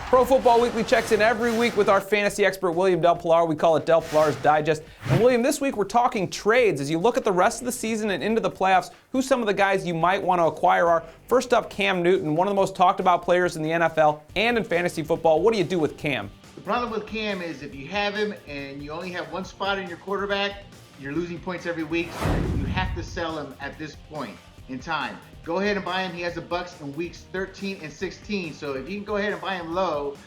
Pro Football Weekly checks in every week with our fantasy expert, William Del Pilar. We call it Del Pilar's Digest. And William, this week we're talking trades. As you look at the rest of the season and into the playoffs, who some of the guys you might want to acquire are. First up, Cam Newton, one of the most talked about players in the NFL and in fantasy football. What do you do with Cam? The problem with Cam is if you have him and you only have one spot in your quarterback, you're losing points every week. So you have to sell him at this point in time. Go ahead and buy him. He has the Bucs in weeks 13 and 16. So if you can go ahead and buy him low,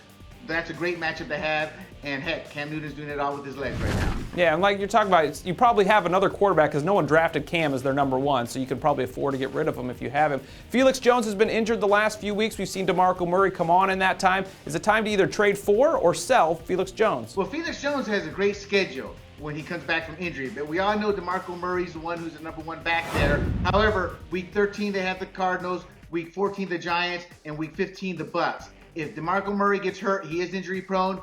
that's a great matchup to have. And heck, Cam Newton's doing it all with his legs right now. Yeah, and like you're talking about, you probably have another quarterback because no one drafted Cam as their number one, so you can probably afford to get rid of him if you have him. FELIX Jones has been injured the last few weeks. We've seen DeMarco Murray come on in that time. Is it time to either trade for or sell FELIX Jones? Well, FELIX Jones has a great schedule when he comes back from injury, but we all know DeMarco Murray's the one who's the number one back there. However, week 13 they have the Cardinals, week 14 the Giants, and week 15 the Bucs. If DeMarco Murray gets hurt, he is injury prone,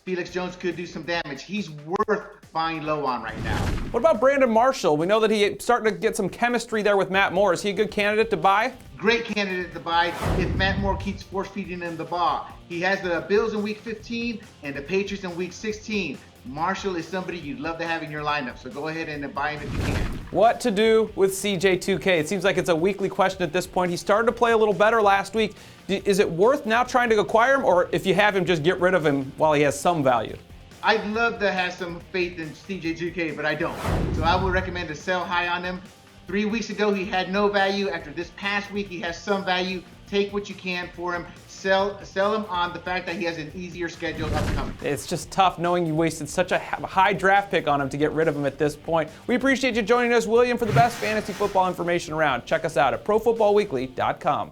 FELIX Jones could do some damage. He's worth buying low on right now. What about Brandon Marshall? We know that he's starting to get some chemistry there with Matt Moore. Is he a good candidate to buy? Great candidate to buy if Matt Moore keeps force feeding him the ball. He has the Bills in week 15 and the Patriots in week 16. Marshall is somebody you'd love to have in your lineup, so go ahead and buy him if you can. What to do with CJ2K? It seems like it's a weekly question at this point. He started to play a little better last week. Is it worth now trying to acquire him, or if you have him, just get rid of him while he has some value? I'd love to have some faith in CJ2K, but I don't. So I would recommend to sell high on him. 3 weeks ago, he had no value. After this past week, he has some value. Take what you can for him. Sell him on the fact that he has an easier schedule upcoming. It's just tough knowing you wasted such a high draft pick on him to get rid of him at this point. We appreciate you joining us, William, for the best fantasy football information around. Check us out at ProFootballWeekly.com.